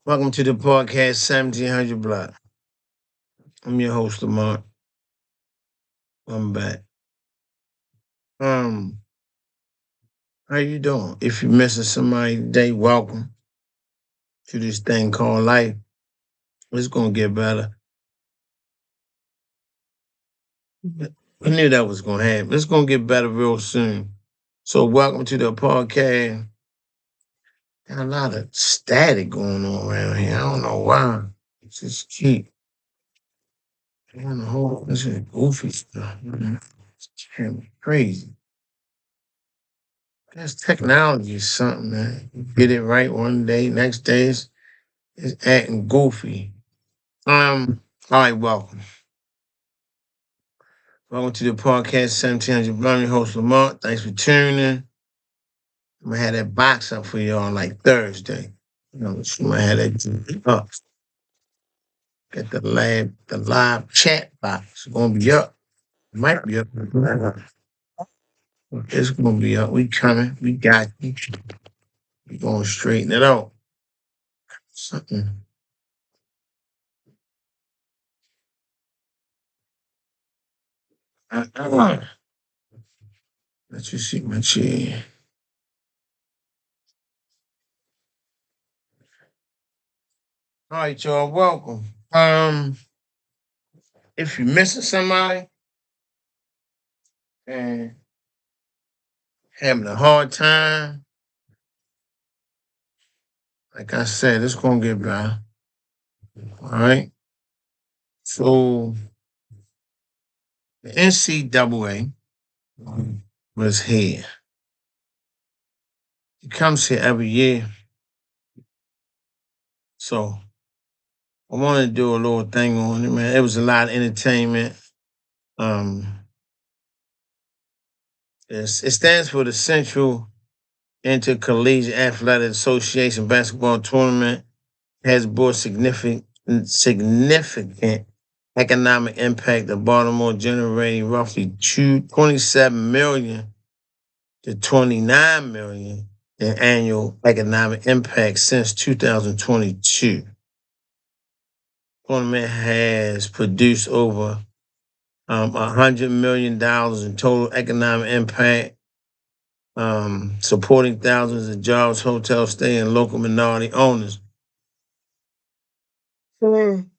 Welcome to the podcast 1700 block. I'm your host, Lamont. I'm back. Um, how you doing? If you're missing somebody today, welcome to this thing called life. It's gonna get better. I knew that was gonna happen. It's gonna get better real soon. So welcome to the podcast. Got a lot of static going on around here. I don't know why. It's just cheap. I don't know. This is goofy stuff. It's crazy. That's technology is something, man. You get it right one day, next day it's acting goofy. All right, welcome. Welcome to the podcast 1700 block. I'm your host Lamont. Thanks for tuning in. I'm gonna have that box up for y'all like Thursday. I'm gonna have that up. Get the live chat box. It's gonna be up. It might be up. It's gonna be up. We coming. We got you. We gonna straighten it out. Something. Let you see my chair. All right, y'all. Welcome. If you're missing somebody and having a hard time, like I said, it's gonna get better. All right. So the NCAA was here. It comes here every year. So I wanted to do a little thing on it, man. It was a lot of entertainment. Um, it stands for the Central Intercollegiate Athletic Association basketball tournament. Has brought significant economic impact of Baltimore, generating roughly 27 million to 29 million in annual economic impact since 2022. Tournament has produced over $100 million in total economic impact, supporting thousands of jobs, hotel stay, and local minority owners. From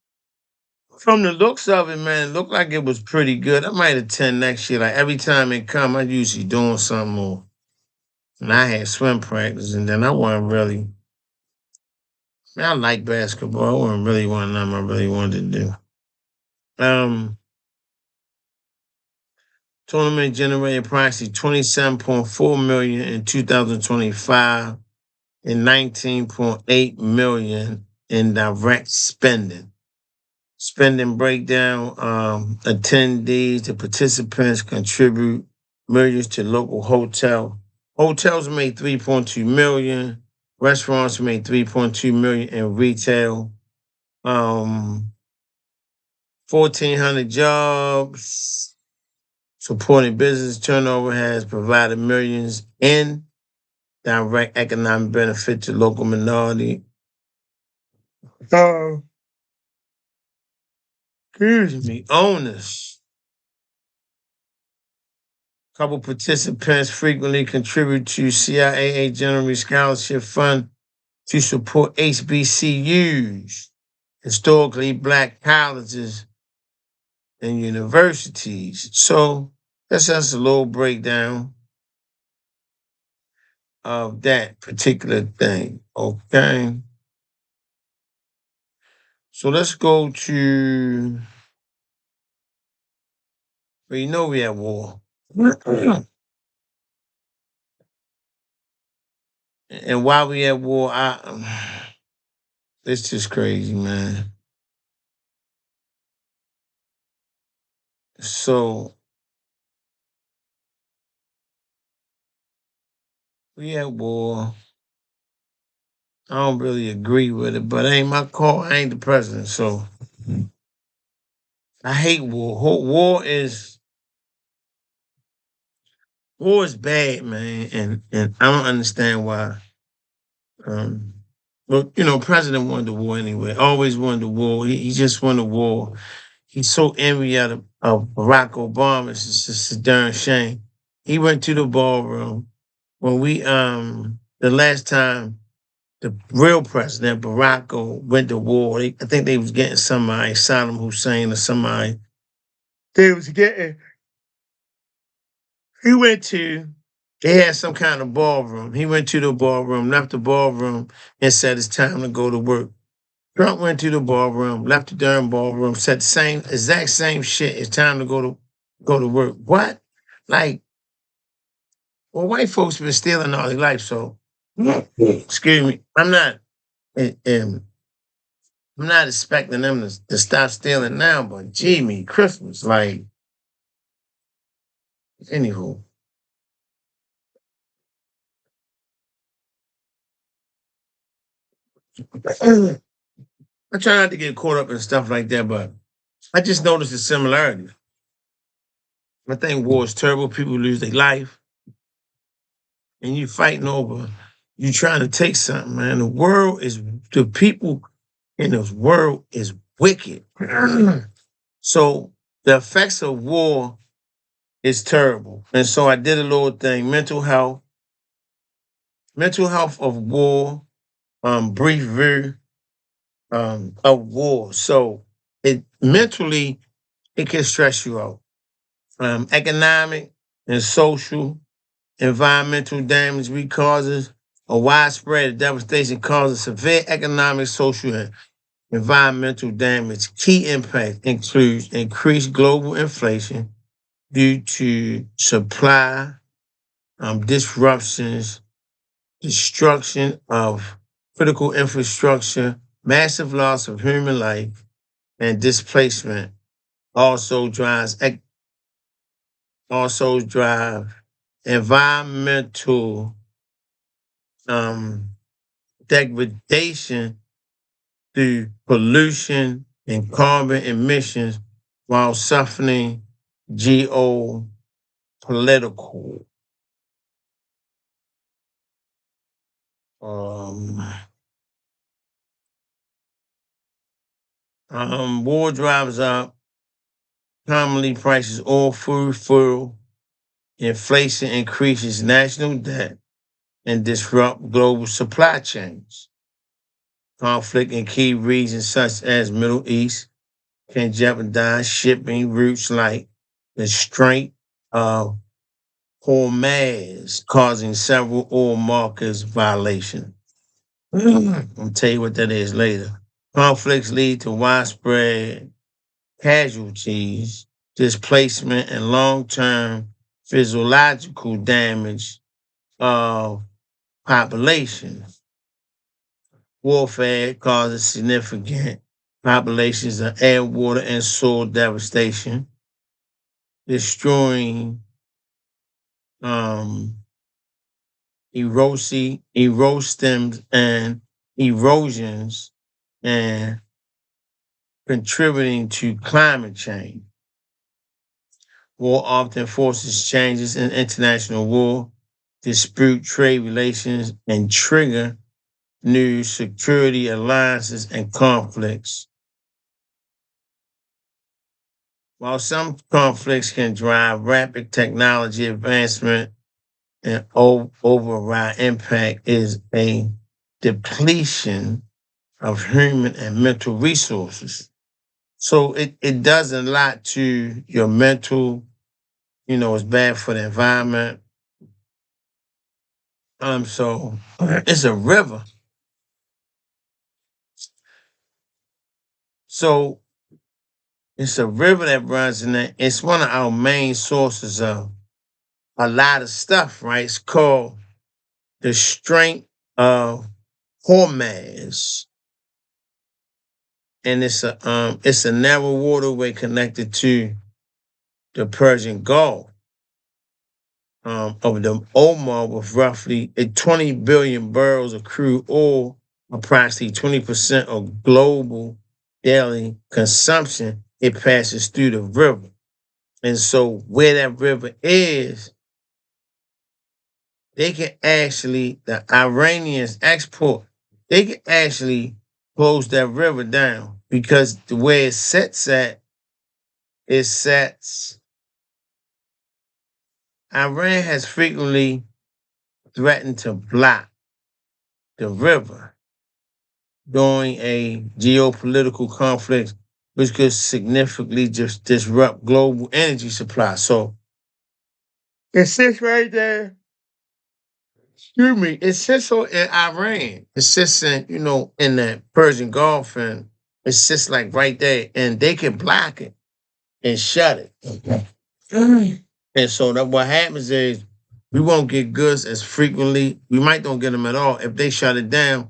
the looks of it, man, it looked like it was pretty good. I might attend next year. Like every time it come, I usually doing something more. And I had swim practice, and then I wasn't really. I like basketball. I wasn't really one of them I really wanted to do. Tournament generated approximately 27.4 million in 2025 and 19.8 million in direct spending. Spending breakdown, attendees, the participants contribute millions to local hotel. Hotels made 3.2 million. Restaurants made 3.2 million in retail. 1,400 jobs. Supporting business turnover has provided millions in direct economic benefit to local minority. Uh, Excuse me, owners. Couple participants frequently contribute to CIAA General Scholarship Fund to support HBCUs, historically black colleges and universities. So that's just a little breakdown of that particular thing. Okay. So let's go to we know we at war. And while we at war, it's just crazy, man. So we at war. I don't really agree with it, but it ain't my call. I ain't the president, so I hate war. War is bad, man, and I don't understand why. Um, Well, president wanted the war anyway. Always wanted the war. He just wanted the war. He's so envious of Barack Obama. It's just a darn shame. He went to the ballroom when the last time the real president Barack went to war. I think they was getting somebody, Saddam Hussein or somebody. They was getting. He went to. They had some kind of ballroom. He went to the ballroom, left the ballroom, and said it's time to go to work. Trump went to the ballroom, left the darn ballroom, said the exact same shit. It's time to go to work. What? Like, well, white folks been stealing all their life, so excuse me. eh, um, I'm not expecting them to stop stealing now, but gee me, Christmas, like, anywho. I try not to get caught up in stuff like that, but I just noticed the similarities. I think war is terrible. People lose their life, and you fighting over. You trying to take something, man. The people in this world is wicked. So the effects of war is terrible. And so I did a little thing, mental health of war, brief view of war. So it mentally it can stress you out. Economic and social, environmental damage we causes a widespread devastation causes severe economic, social, and environmental damage. Key impact includes increased global inflation due to supply disruptions, destruction of critical infrastructure, massive loss of human life, and displacement. Also drives also drive environmental um, degradation through pollution and carbon emissions while suffering geopolitical um, war drives up commonly prices all food, fuel, inflation increases national debt and disrupt global supply chains. Conflict in key regions such as Middle East can jeopardize shipping routes like the Strait of Hormuz, causing several oil markets violations. I'll tell you what that is later. Conflicts lead to widespread casualties, displacement, and long-term physiological damage of populations. Warfare causes significant populations of air, water, and soil devastation, destroying um, erostems and erosions and contributing to climate change. War often forces changes in international law, dispute trade relations, and trigger new security alliances and conflicts. While some conflicts can drive rapid technology advancement and override impact is a depletion of human and mental resources. So it does a lot to your mental, it's bad for the environment. So it's a river. So it's a river that runs in there. It's one of our main sources of a lot of stuff, right? It's called the Strait of Hormuz. And it's a narrow waterway connected to the Persian Gulf of the Oman with roughly 20 billion barrels of crude oil, approximately 20% of global daily consumption. It passes through the river. And so where that river is, the Iranians export they can actually close that river down because the way it sets at, it sets. Iran has frequently threatened to block the river during a geopolitical conflict, which could significantly just disrupt global energy supply. So it sits right there. Excuse me. It sits in Iran. It sits in, in the Persian Gulf, and it sits like right there, and they can block it and shut it. And so that what happens is we won't get goods as frequently. We might don't get them at all. If they shut it down,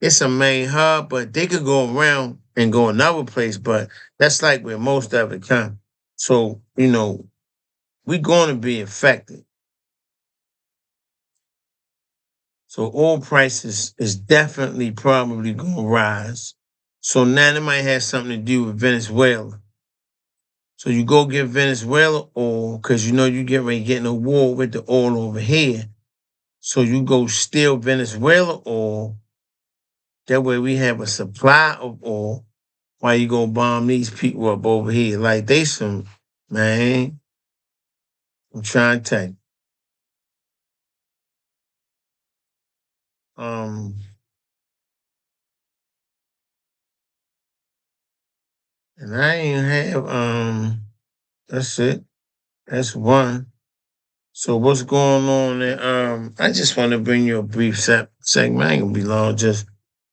it's a main hub, but they could go around and go another place. But that's like where most of it come. So, we're going to be affected. So oil prices is definitely probably going to rise. So now it might have something to do with Venezuela. So you go get Venezuela oil because you get ready to get in a war with the oil over here. So you go steal Venezuela oil. That way we have a supply of oil while you go bomb these people up over here. Like they some, man, I'm trying to tell you. Um, and I ain't have, that's it. That's one. So what's going on there? I just want to bring you a brief segment. I ain't gonna be long. Just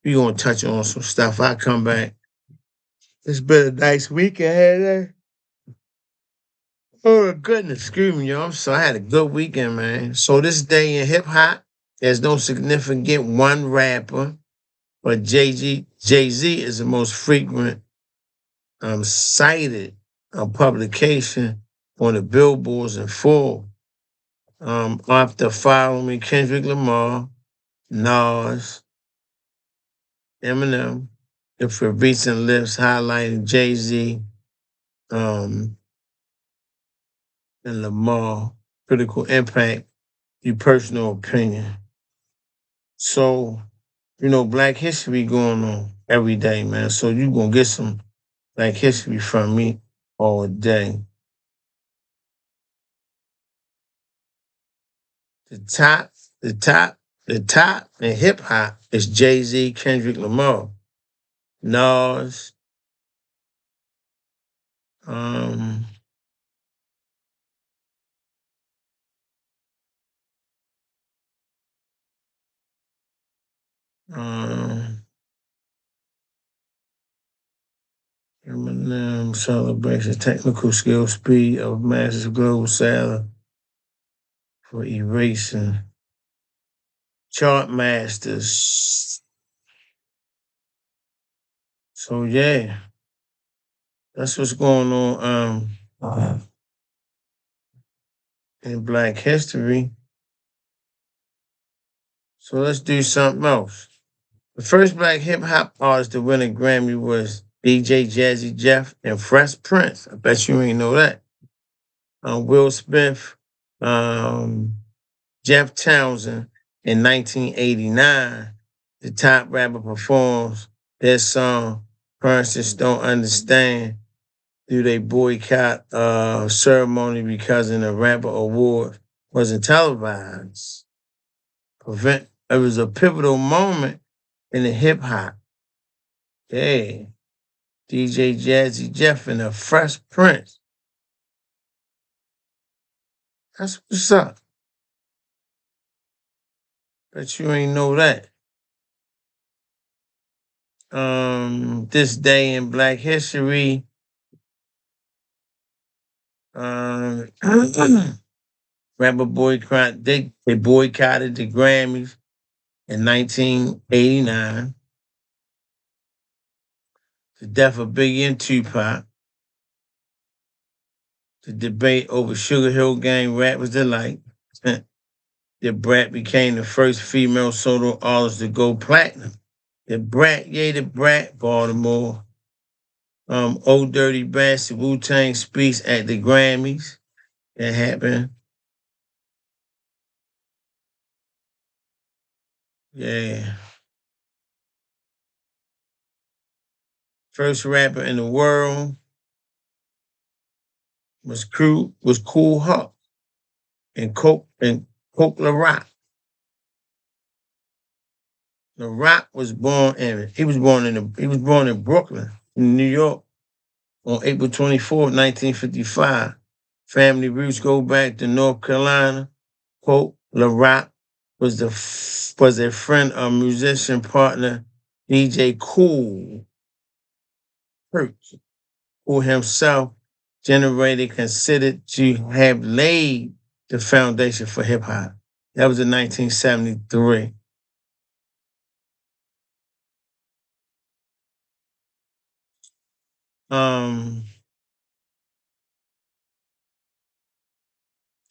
we gonna touch on some stuff. I come back. It's been a nice week ahead there. Oh goodness, excuse me, yo. I'm sorry. I had a good weekend, man. So this day in hip hop, there's no significant one rapper, but Jay Z is the most frequent cited publication on the billboards and full. After following Kendrick Lamar, Nas, Eminem, and for recent lists highlighting Jay Z um, and Lamar, critical impact, your personal opinion. So, Black History going on every day, man. So you gonna get some Black History from me all day. The top, the top, the top in hip hop is Jay Z, Kendrick Lamar, Nas, um, um, Eminem celebrates the technical skill speed of massive global salad for erasing chart masters. So yeah, that's what's going on in Black History. So let's do something else. The first Black hip hop artist to win a Grammy was DJ Jazzy Jeff and Fresh Prince. I bet you ain't know that. Will Smith, um, Jeff Townsend in 1989. The top rapper performs their song, Parents Don't Understand, through they boycott ceremony because in the rapper award wasn't televised. It was a pivotal moment in the hip hop. Yeah. DJ Jazzy Jeff and the Fresh Prince. That's what's up. Bet you ain't know that. This day in Black History, rapper boycott, they boycotted the Grammys in 1989. The death of Biggie and Tupac. The debate over Sugar Hill Gang rap was delight. The Brat became the first female solo artist to go platinum. The Brat, Baltimore. Old Dirty Bastard, Wu-Tang speaks at the Grammys. That happened. Yeah. First rapper in the world was Cool Huck and Coke La Rock. La Rock was born in Brooklyn, New York, on April 24th, 1955. Family roots go back to North Carolina. Quote, La Rock was a friend of musician partner DJ Cool Herc, who himself considered to have laid the foundation for hip hop. That was in 1973.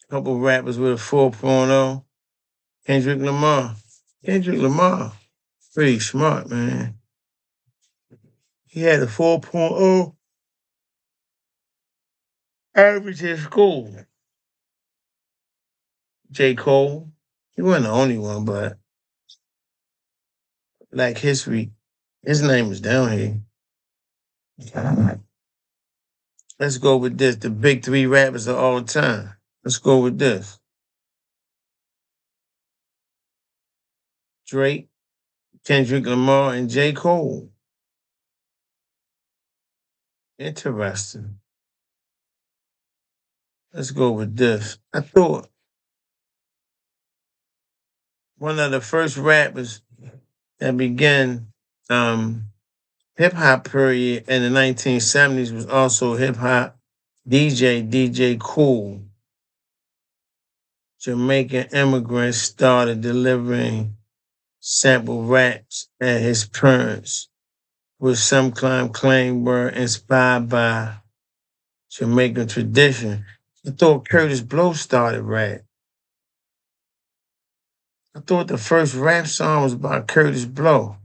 Couple rappers with a 4.0. Kendrick Lamar. Kendrick Lamar, pretty smart, man. He had a 4.0 average in school. J. Cole, he wasn't the only one, but Black History, his name was down here. Let's go with this. The big three rappers of all time. Let's go with this. Drake, Kendrick Lamar, and J. Cole. Interesting. Let's go with this. I thought one of the first rappers that began hip hop period in the 1970s was also hip hop DJ Cool. Jamaican immigrants started delivering sample raps at his parents, which some claim were inspired by Jamaican tradition. I thought Curtis Blow started rap. I thought the first rap song was by Curtis Blow.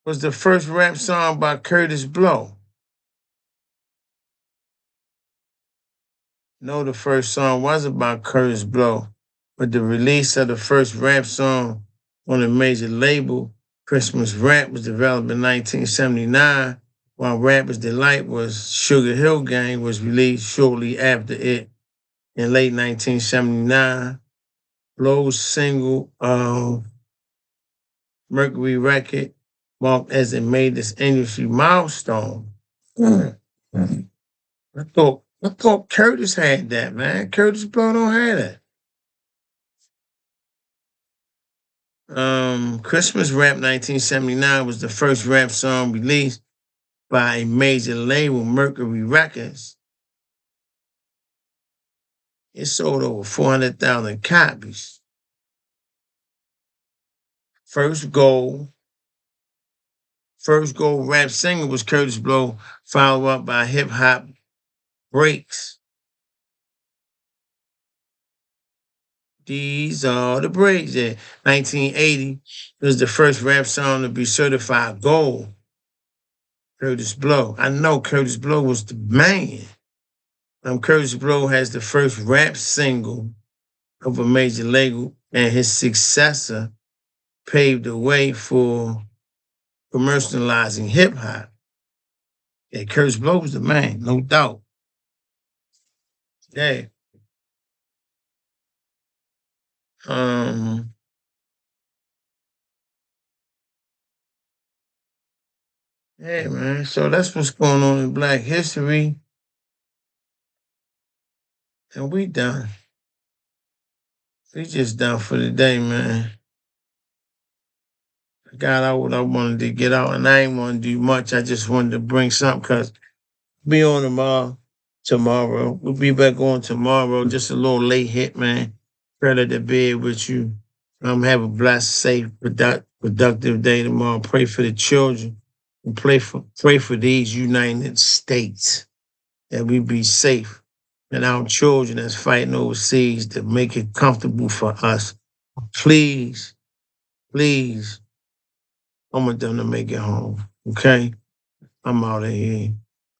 Was the first rap song by Curtis Blow? No, the first song wasn't by Curtis Blow, but the release of the first rap song on a major label, Christmas Rap, was developed in 1979, while Rapper's Delight was Sugar Hill Gang was released shortly after it in late 1979. Blow's single Mercury record marked as it made this industry milestone. I thought Curtis had that, man. Curtis Blow don't have that. Christmas Rap 1979 was the first rap song released by a major label, Mercury Records. It sold over 400,000 copies. First gold rap single was Curtis Blow, followed up by Hip Hop Breaks. These are the breaks. Yeah. 1980 was the first rap song to be certified gold. Curtis Blow. I know Curtis Blow was the man. Curtis Blow has the first rap single of a major label, and his successor paved the way for commercializing hip hop. Yeah, Curtis Blow was the man, no doubt. Yeah. Hey man, so that's what's going on in Black history. And we done. We just done for the day, man. I got out what I wanted to get out, and I ain't want to do much. I just wanted to bring something because be on tomorrow. We'll be back on tomorrow. Just a little late hit, man. Pray to be with you. Have a blessed, safe, productive day tomorrow. Pray for the children. And pray for these United States that we be safe. And our children that's fighting overseas to make it comfortable for us. Please, I want them to make it home. Okay? I'm out of here.